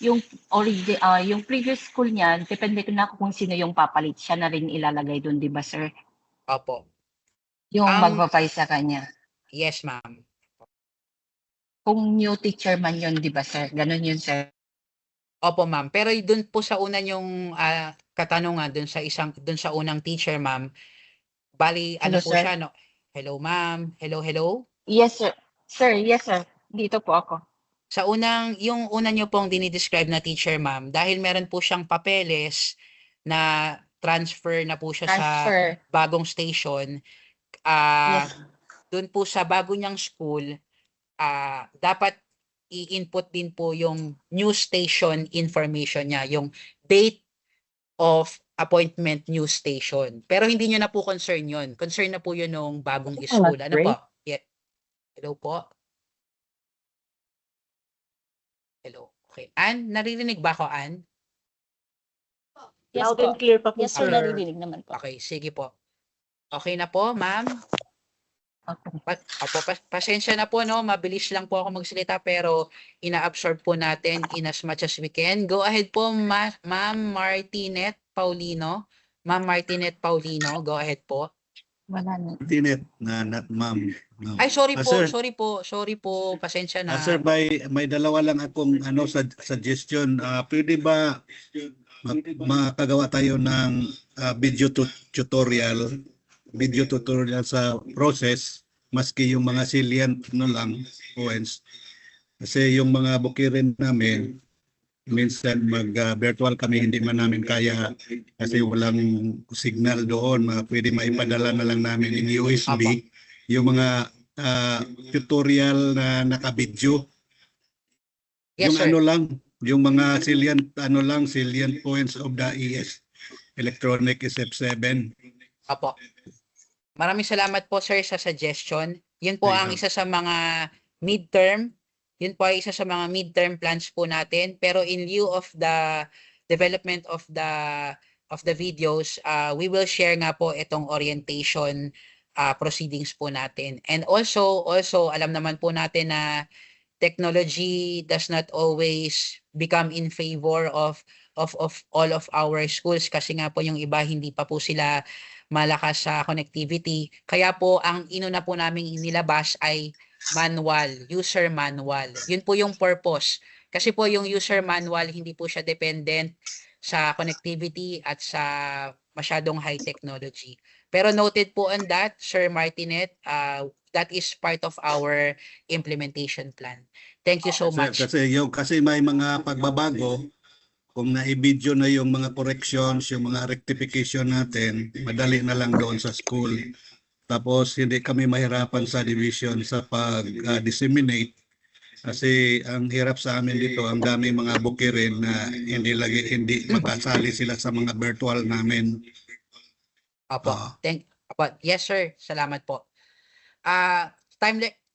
yung previous school niyan, depende na kung sino yung papalit. Siya na rin ilalagay doon, di ba, sir? Opo. Yung magpapay sa kanya. Yes, ma'am. Kung new teacher man yun, di ba, sir? Ganon yun, sir. Opo, ma'am. Pero doon po sa una yung katanungan doon sa unang teacher, ma'am. Bali, ano Hello, po sir? siya, no? Hello, ma'am. Hello. Yes, sir. Sir, yes, sir. Dito po ako. Sa yung una niyo pong dinidescribe na teacher, ma'am, dahil meron po siyang papeles na transfer na po siya Transfer. sa bagong station, Yes. doon po sa bago niyang school, dapat i-input din po yung new station information niya, yung date of appointment new station. Pero hindi niyo na po concern yun. Concern na po yun ng bagong school. Ano po? Yeah. Hello po? Hello. Okay. Ann, naririnig ba ako, Ann? Yes Loud po. and clear pa po, Yes, sir. sir. Naririnig naman po. Okay, sige po. Okay na po, ma'am? Pasensya na po, no? Mabilis lang po ako magsalita pero ina-absorb po natin in as much as we can. Go ahead po, Ma'am Martinette Paulino. Ma'am Martinette Paulino, go ahead po. Wala na. Martinette, not ma'am. No. Ay, sorry po, Sir, sorry po, pasensya na. sir, may dalawa lang akong suggestion. Pwede ba makagawa tayo ng video tutorial sa process, maski yung mga salient lang points. Kasi yung mga bukirin namin, minsan virtual kami, hindi man namin kaya kasi walang signal doon. Pwede maipadala na lang namin in USB yung mga tutorial na naka-video. Yes, Yung sir. yung mga salient points of the electronic SF7. Apo. Maraming salamat po sir sa suggestion. Yun po ang isa sa mga midterm. Yun po ay isa sa mga midterm plans po natin. Pero in lieu of the development of the videos, we will share nga po itong orientation proceedings po natin. And also alam naman po natin na technology does not always become in favor of all of our schools kasi nga po yung iba hindi pa po sila malakas sa connectivity. Kaya po ang inuna po namin inilabas ay manual, user manual. Yun po yung purpose. Kasi po yung user manual hindi po siya dependent sa connectivity at sa masyadong high technology. Pero noted po on that, Sir Martinet, that is part of our implementation plan. Thank you so much. Kasi may mga pagbabago, kung na-video na yung mga corrections, yung mga rectification natin, madali na lang doon sa school. Tapos hindi kami mahirapan sa division sa pag-disseminate kasi ang hirap sa amin dito, ang daming mga bukirin na hindi makasali sila sa mga virtual namin. Apo. Yes sir, salamat po.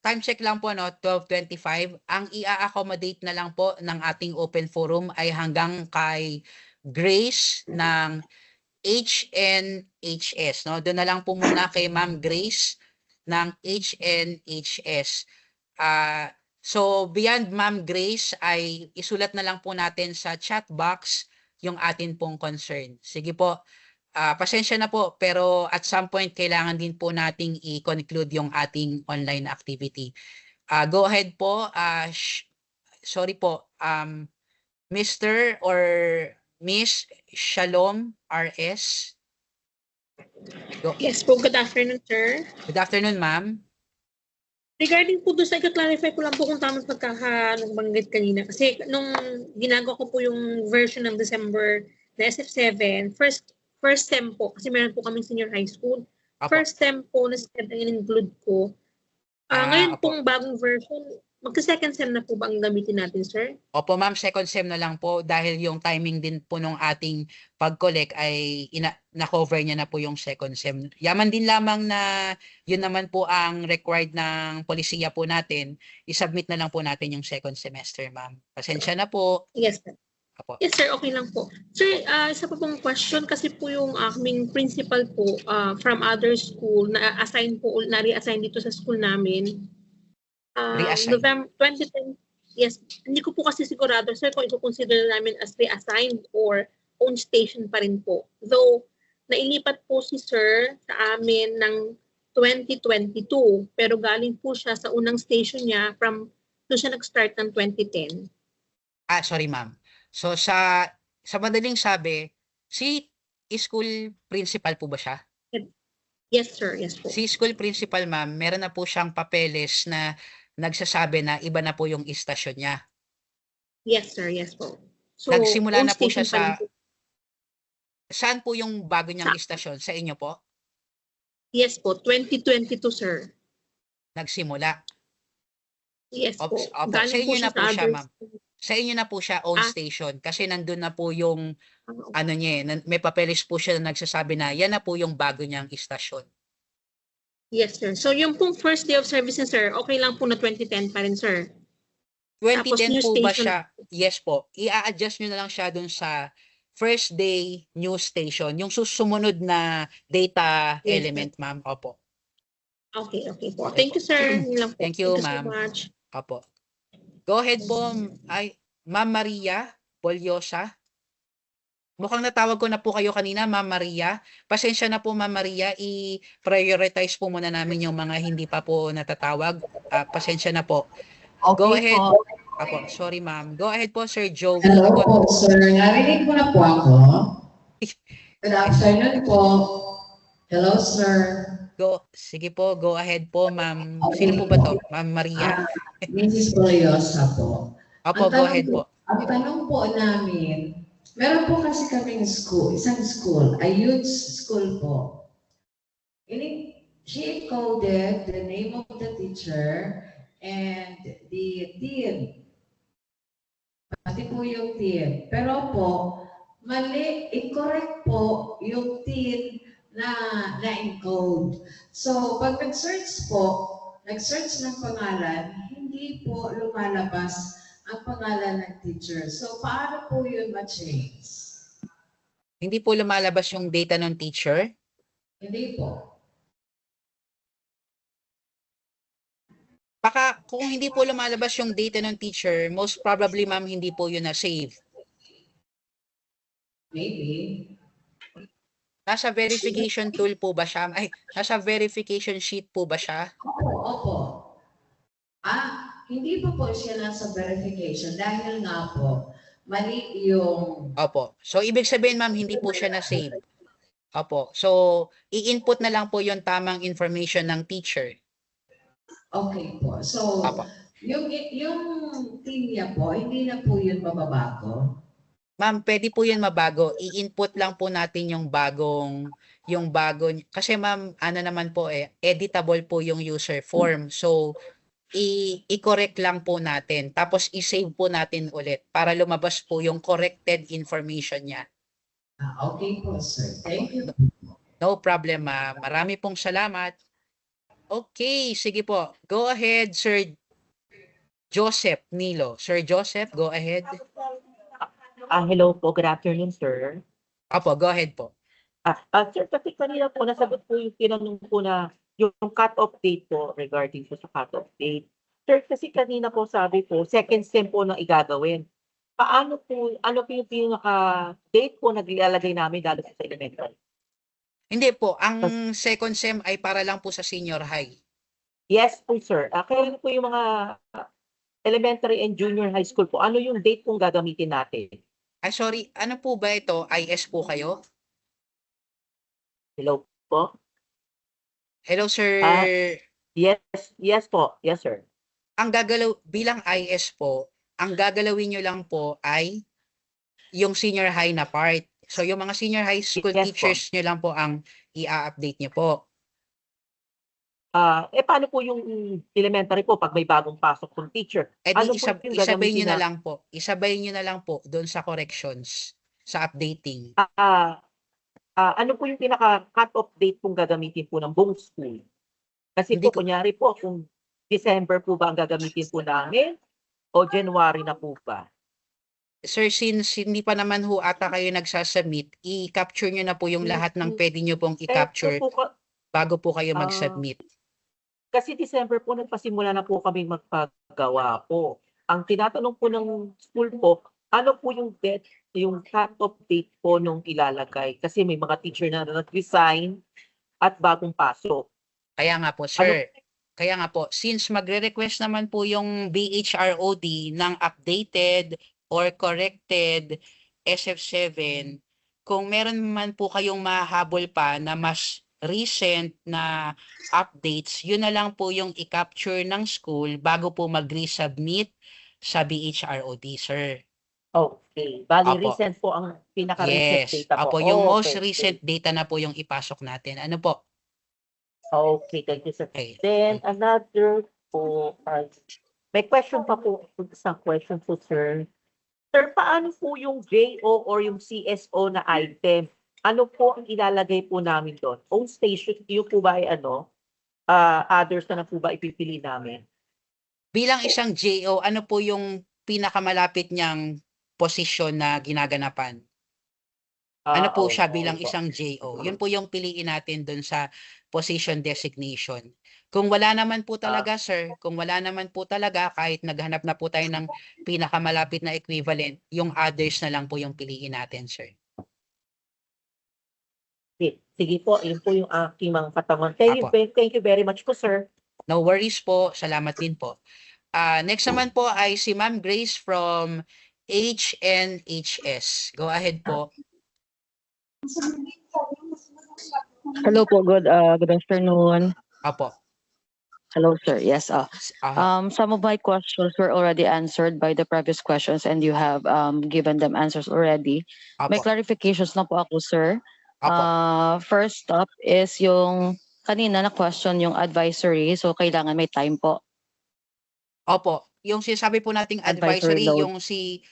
Time check lang po, no, 12:25. Ang i-accommodate na lang po ng ating open forum ay hanggang kay Grace ng HNHS, no? Doon na lang po muna kay Ma'am Grace ng HNHS. So beyond Ma'am Grace ay isulat na lang po natin sa chat box yung atin pong concern. Sige po. Pasensya na po, pero at some point kailangan din po nating i-conclude yung ating online activity. Go ahead po. Sorry po. Mr. or Miss Shalom RS. Yes po, good afternoon, sir. Good afternoon, ma'am. Regarding po doon sa ika-clarify ko lang po kung tama pagkakabanggit kanina. Kasi nung ginagawa ko po yung version ng December na SF7, first sem po, kasi meron po kaming senior high school. Apo. First sem po na STEM ang in-include ko. Ngayon pong bagong version, magka-second sem na po ba ang gamitin natin, sir? Opo ma'am, second sem na lang po dahil yung timing din po nung ating pag-collect ay na-cover niya na po yung second sem. Yaman din lamang na yun naman po ang required ng polisiya po natin, isubmit na lang po natin yung second semester, ma'am. Pasensya na po. Yes, sir. Apo. Yes, sir. Okay lang po. Sir, isa pa pong question kasi po yung aming principal po from other school na na-reassign dito sa school namin. November 2010. Yes, hindi ko po kasi sigurado, sir, kung i-consider namin as reassigned or own station pa rin po. Though, nailipat po si sir sa amin ng 2022, pero galing po siya sa unang station niya from doon siya nag-start ng 2010. Sorry ma'am. So sa madaling sabi, si school principal po ba siya? Yes sir, yes po. Si school principal ma'am, meron na po siyang papeles na nagsasabi na iba na po yung istasyon niya. Yes sir, yes po. So, nagsimula na po siya sa... Saan po yung bago niyang istasyon? Sa inyo po? Yes po, 2022 sir. Nagsimula? Yes po. Sa inyo na po siya ma'am. Sa inyo na po siya own station kasi nandun na po yung ano niya, may papeles po siya na nagsasabi na yan na po yung bago niyang istasyon. Yes sir. So yung pong first day of service sir, okay lang po na 2010 pa rin sir. 2010 po ba siya? Yes po. I-a-adjust nyo na lang siya dun sa first day new station, yung susunod na data element ma'am. Opo. Okay po. Thank you sir. Thank you ma'am. So much. Opo. Go ahead po, Ma'am Maria Bolyosa. Mukhang natawag ko na po kayo kanina, Ma'am Maria. Pasensya na po, Ma'am Maria. I-prioritize po muna namin yung mga hindi pa po natatawag. Pasensya na po. Okay Go ahead. po. Apo, sorry ma'am. Go ahead po, Sir Joe. Hello po, sir. Narinig mo na po ako. Good afternoon po. Hello, sir. Sige po, go ahead po, ma'am. Sino po ba to? Ma'am Maria? Mrs. Bolyosa po. Opo, go ahead po. Ang tanong po namin, meron po kasi kaming school, isang school, a youth school po. She coded the name of the teacher and the team. Pati po yung team. Pero po, mali, incorrect po yung TIN na encode. So, pag nag-search ng pangalan, hindi po lumalabas ang pangalan ng teacher. So, paano po yun ma-change? Hindi po lumalabas yung data ng teacher? Hindi po. Baka kung hindi po lumalabas yung data ng teacher, most probably ma'am hindi po yun na-save. Maybe. Nasa verification tool po ba siya? Ay, nasa verification sheet po ba siya? Opo. Hindi po siya nasa verification dahil nga po, mali yung... Opo. So, ibig sabihin ma'am, hindi po siya na-save. Opo. So, i-input na lang po yung tamang information ng teacher. Okay po. So, Opo. yung team niya po, hindi na po yun mababago? Ma'am, pwede po yun mabago. I-input lang po natin yung bagong, kasi ma'am, ano naman po editable po yung user form. So, i-correct lang po natin. Tapos, i-save po natin ulit para lumabas po yung corrected information niya. Okay po, sir. Thank you. No problem, ma'am. Marami pong salamat. Okay, sige po. Go ahead, Sir Joseph Nilo. Sir Joseph, go ahead. Hello po, good afternoon, sir. Opo, go ahead po. Sir, kasi kanina po, nasagot po yung tinanong po na yung cut-off date po regarding po sa cut-off date. Sir, kasi kanina po sabi po, second sem po na igagawin. Ano po yung pinaka-date po na nilalagay namin lalo sa elementary? Hindi po, ang second sem ay para lang po sa senior high. Yes po, sir. Kailan po yung mga elementary and junior high school po? Ano yung date pong gagamitin natin? Ay, sorry, ano po ba ito? IS po kayo? Hello po? Hello, sir. Yes po. Yes, sir. Ang bilang IS po, ang gagalawin nyo lang po ay yung senior high na part. So, yung mga senior high school teachers nyo lang po ang i-update nyo po. Paano po yung elementary po pag may bagong pasok ng teacher? Ano po yung isabay nyo gagamitin na lang po. Isabay nyo na lang po doon sa corrections, sa updating. Ano po yung pinaka-cut-off date pong gagamitin po ng buong school? Kasi po, kunyari po, kung December po ba ang gagamitin po namin o January na po ba? Sir, since hindi pa naman ho ata kayo nagsasubmit, i-capture nyo na po yung lahat ng pwede nyo pong i-capture bago po kayo mag-submit. Kasi December po, nagpasimula na po kami magpagawa po. Ang tinatanong po ng school po, ano po yung date, yung cut-off date po nung ilalagay? Kasi may mga teacher na nag-resign at bagong pasok. Kaya nga po, sir. Kaya nga po, since magre-request naman po yung BHROD ng updated or corrected SF7, kung meron man po kayong mahabol pa na mas recent na updates, yun na lang po yung i-capture ng school bago po mag-resubmit sa BHROD, sir. Okay. Bali, recent po ang pinaka-recent data po. Opo, yung most recent data na po yung ipasok natin. Ano po? Okay, thank you, sir. Then, another po, may question pa po, isang question po, sir. Sir, paano po yung JO or yung CSO na item? Ano po ang ilalagay po namin doon? Home station, yung po ba ay others na po ba ipipili namin? Bilang isang JO, ano po yung pinakamalapit niyang posisyon na ginaganapan? Ano po siya bilang isang JO? Yun po yung piliin natin doon sa position designation. Kung wala naman po talaga, sir, kung wala naman po talaga, kahit naghanap na po tayo ng pinakamalapit na equivalent, yung others na lang po yung piliin natin, sir. Sige po, yun po yung aking mga katanungan. Thank you very much po, sir. No worries po. Salamat din po. Next naman po ay si Ma'am Grace from HNHS. Go ahead po. Hello po, good afternoon. Apo. Hello, sir. Yes. Some of my questions were already answered by the previous questions and you have given them answers already. May clarifications na po ako, sir. First up is yung kanina na question yung advisory. So, kailangan may time po. Opo. Yung sinasabi po nating advisory, load. yung si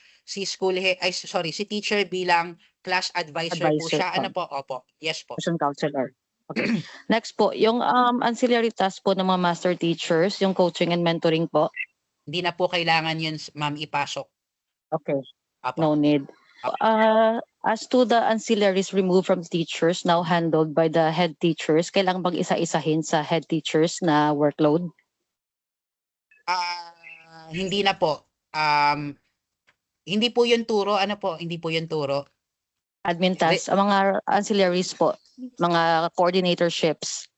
school head, si teacher bilang class advisor po Advisor siya. Ano po. po? Opo. Yes po. Student counselor. Okay. Next po, yung ancillary task po ng mga master teachers, yung coaching and mentoring po. Hindi na po kailangan yun, ma'am, ipasok. Okay. Apo. No need. As to the ancillaries removed from teachers now handled by the head teachers, kailangan bang isa-isahin sa head teachers na workload? Hindi na po. Hindi po yun turo. Ano po? Hindi po yun turo. Admin tasks, mga ancillaries po, mga coordinatorships.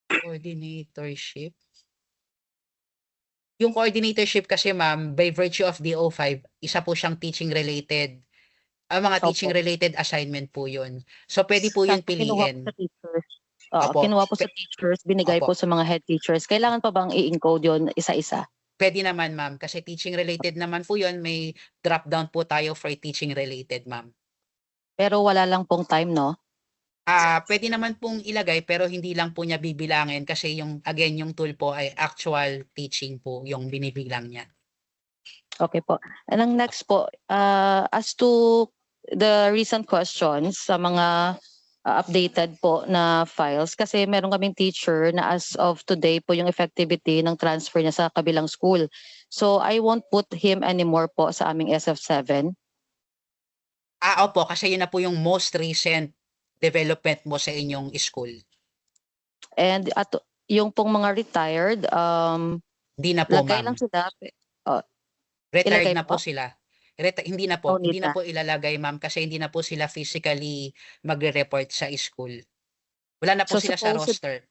Coordinatorship? Yung coordinatorship kasi, ma'am, by virtue of DO5, isa po siyang teaching related. Mga teaching related assignment po yun. So, pwede po yun piliin. Opo. Kinuha po sa teachers, binigay po sa mga head teachers. Kailangan pa bang i-encode yun isa-isa? Pwede naman, ma'am. Kasi teaching related naman po yun. May drop down po tayo for teaching related, ma'am. Pero wala lang pong time, no? Pwede naman pong ilagay pero hindi lang po niya bibilangin kasi yung tool po ay actual teaching po yung binibilang niya. Okay po. And ang next po, as to the recent questions sa mga updated po na files, kasi meron kaming teacher na as of today po yung effectivity ng transfer niya sa kabilang school. So I won't put him anymore po sa aming SF7. Opo, kasi yun na po yung most recent development mo sa inyong school. And at yung pong mga retired, Hindi na po, lagay ma'am. lang sila. Retired ilagay na po sila. Hindi na po. No need Hindi na na. po ilalagay, ma'am, kasi hindi na po sila physically magre-report sa school. Wala na po So, sila sa roster.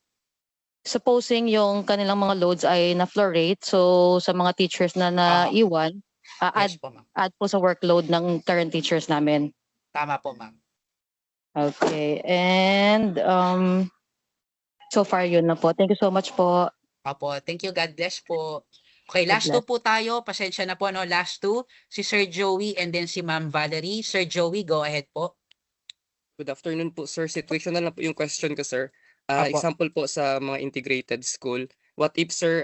Supposing yung kanilang mga loads ay na-floor rate, so sa mga teachers na naiwan, Yes po, ma'am. add po sa workload ng current teachers namin. Tama po, ma'am. Okay. And so far yun na po. Thank you so much po. Opo, thank you. God bless po. Okay, God last bless. two po tayo. Pasensya na po, no? Last two. Si Sir Joey and then si Ma'am Valerie. Sir Joey, go ahead po. Good afternoon po, sir. Situational na po yung question ko, sir. Apo. Example po sa mga integrated school. What if, sir,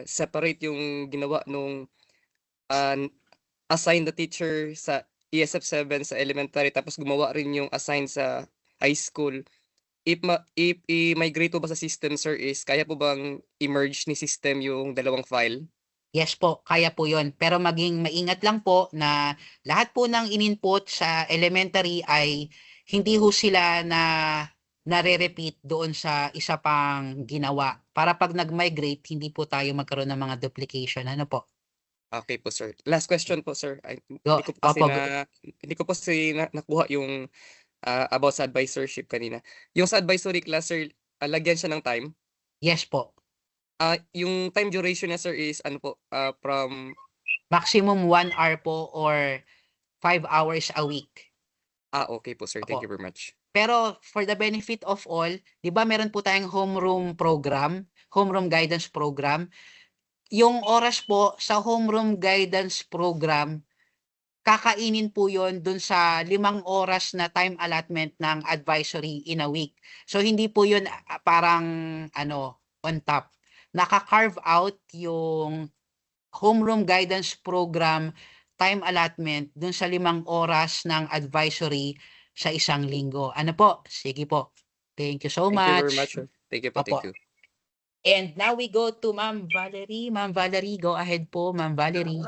separate yung ginawa nung assign the teacher sa ESF7 sa elementary tapos gumawa rin yung assign sa high school. If i-migrate po ba sa system, sir, is kaya po bang i-merge ni system yung dalawang file? Yes po, kaya po yon. Pero maging maingat lang po na lahat po ng in-input sa elementary ay hindi ho sila na nare-repeat doon sa isa pang ginawa. Para pag nag-migrate, hindi po tayo magkaroon ng mga duplication. Ano po? Okay po, sir. Last question po, sir. Go. Hindi ko po kasi nakuha yung about sa advisorship kanina. Yung sa advisory class, sir, lagyan siya ng time? Yes po. Yung time duration niya, sir, is ano po? From maximum 1 hour po or 5 hours a week. Okay po, sir. Thank Opo. you very much. Pero for the benefit of all, 'di ba meron po tayong homeroom program, homeroom guidance program. Yung oras po sa homeroom guidance program, kakainin po 'yon dun sa 5 oras na time allotment ng advisory in a week. So hindi po 'yun parang on top. Naka-carve out yung homeroom guidance program time allotment dun sa 5 oras ng advisory sa isang linggo. Ano po? Sige po. Thank you so Thank much. you very much, sir. Thank you po. Opo. Thank you. And now we go to Ma'am Valerie. Ma'am Valerie, go ahead po, Ma'am Valerie.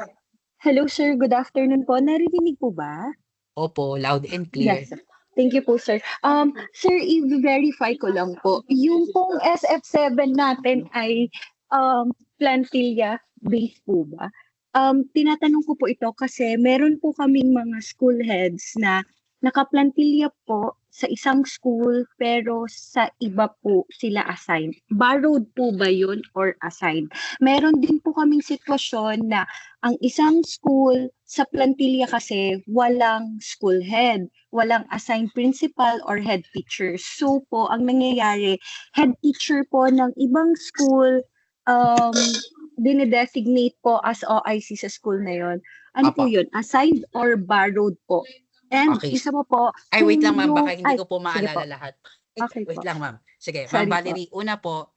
Hello sir, good afternoon po. Naririnig po ba? Opo, loud and clear. Yes. Thank you po, sir. Sir, i-verify ko lang po. Yung pong SF7 natin ay plantilla based po ba? Tinatanong ko po ito kasi meron po kaming mga school heads na nakaplantilla po sa isang school pero sa iba po sila assigned. Borrowed po ba yun or assigned? Meron din po kaming sitwasyon na ang isang school sa plantilla kasi walang school head, walang assigned principal or head teacher. So po, ang nangyayari, head teacher po ng ibang school dinedesignate po as OIC sa school na yon. Ano po yun? Assigned or borrowed po? And Okay. isa po po. Ay, wait lang ma'am, kung baka hindi yung- ko po sige maalala po. lahat. Okay Wait po. lang ma'am. Sige, Sorry Ma'am po. Valerie, una po,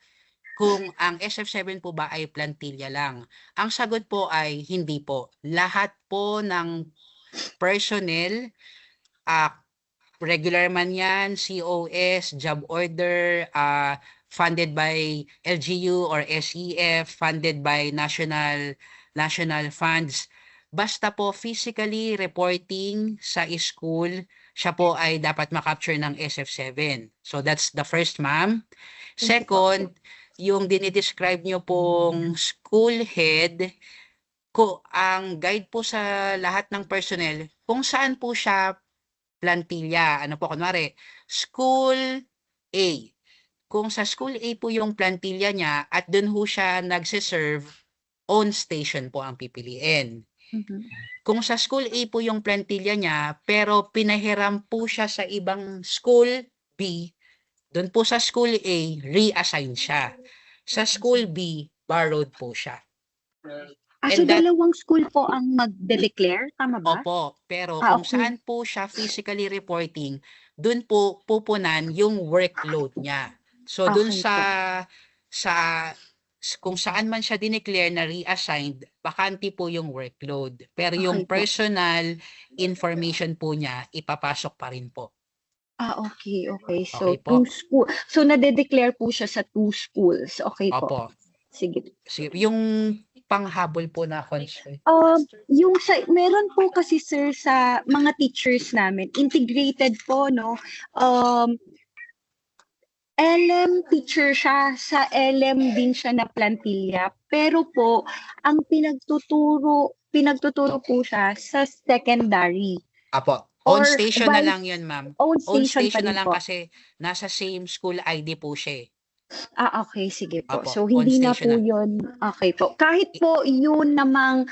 kung ang SF7 po ba ay plantilla lang? Ang sagot po ay hindi po. Lahat po ng personnel regular man yan, COS, job order, funded by LGU or SEF, funded by national funds. Basta po physically reporting sa school, siya po ay dapat makapture ng SF7. So that's the first, ma'am. Second, yung dinidescribe nyo pong school head, ang guide po sa lahat ng personnel, kung saan po siya plantilla. Ano po, kunwari, school A. Kung sa school A po yung plantilla niya at dun ho siya nagsiserve, on station po ang pipiliin. Kung sa school A po yung plantilla niya, pero pinahiram po siya sa ibang school B, dun po sa school A, reassign siya. Sa school B, borrowed po siya. So dalawang school po ang magde-declare, tama ba? Opo, pero kung Okay. saan po siya physically reporting, dun po pupunan yung workload niya. So dun Okay kung saan man siya dineclare na reassigned, bakante po yung workload. Pero yung Okay po. personal information po niya, ipapasok pa rin po. Okay. So, Okay po. 2 school. So, nade-declare po siya sa 2 schools. Okay po. Opo. Sige. Sige, yung panghabol po na concern. Yung meron po kasi sir sa mga teachers namin, integrated po, no? LM teacher siya, sa LM din siya na plantilla. Pero po, ang pinagtuturo po siya sa secondary. Apo. On Or station na vice- lang yun, ma'am. On On station station pa na din lang po. kasi nasa same school ID po siya. Okay, sige po. Apo, So, on hindi na station po yun. Okay po. Kahit po yun namang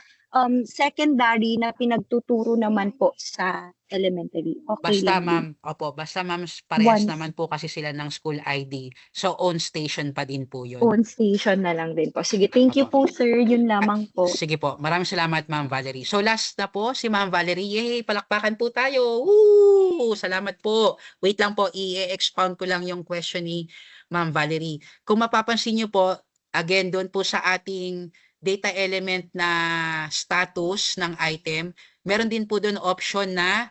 secondary na pinagtuturo naman po sa elementary. Okay Basta lang din. ma'am, opo, basta ma'am, parehas Once. naman po kasi sila ng school ID. So on station pa din po yun. On station na lang din po. Sige, thank you po sir. Yun lamang po. Sige po, maraming salamat ma'am Valerie. So last na po si ma'am Valerie. Yay, palakpakan po tayo. Woo! Salamat po. Wait lang po, i-expound ko lang yung question ni ma'am Valerie. Kung mapapansin niyo po, again, doon po sa ating data element na status ng item, meron din po doon option na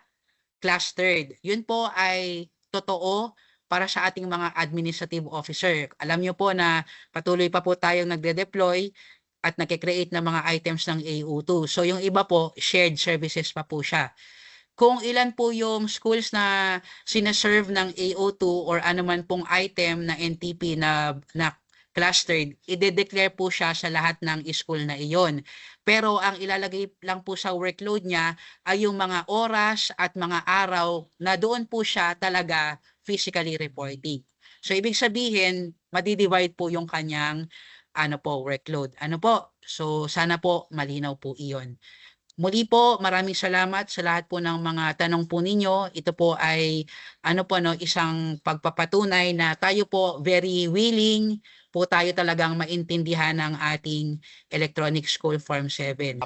clustered. Yun po ay totoo para sa ating mga administrative officer. Alam niyo po na patuloy pa po tayong nagde-deploy at nagke-create ng mga items ng AO2. So yung iba po, shared services pa po siya. Kung ilan po yung schools na sinaserve ng AO2 or anuman pong item na NTP na clustered, ide-declare po siya sa lahat ng school na iyon. Pero ang ilalagay lang po sa workload niya ay yung mga oras at mga araw na doon po siya talaga physically reporting. So ibig sabihin, madidivide po yung kanyang workload. So sana po malinaw po iyon. Muli po, maraming salamat sa lahat po ng mga tanong po ninyo. Ito po ay isang pagpapatunay na tayo po very willing po tayo talagang maintindihan ng ating Electronic School Form 7.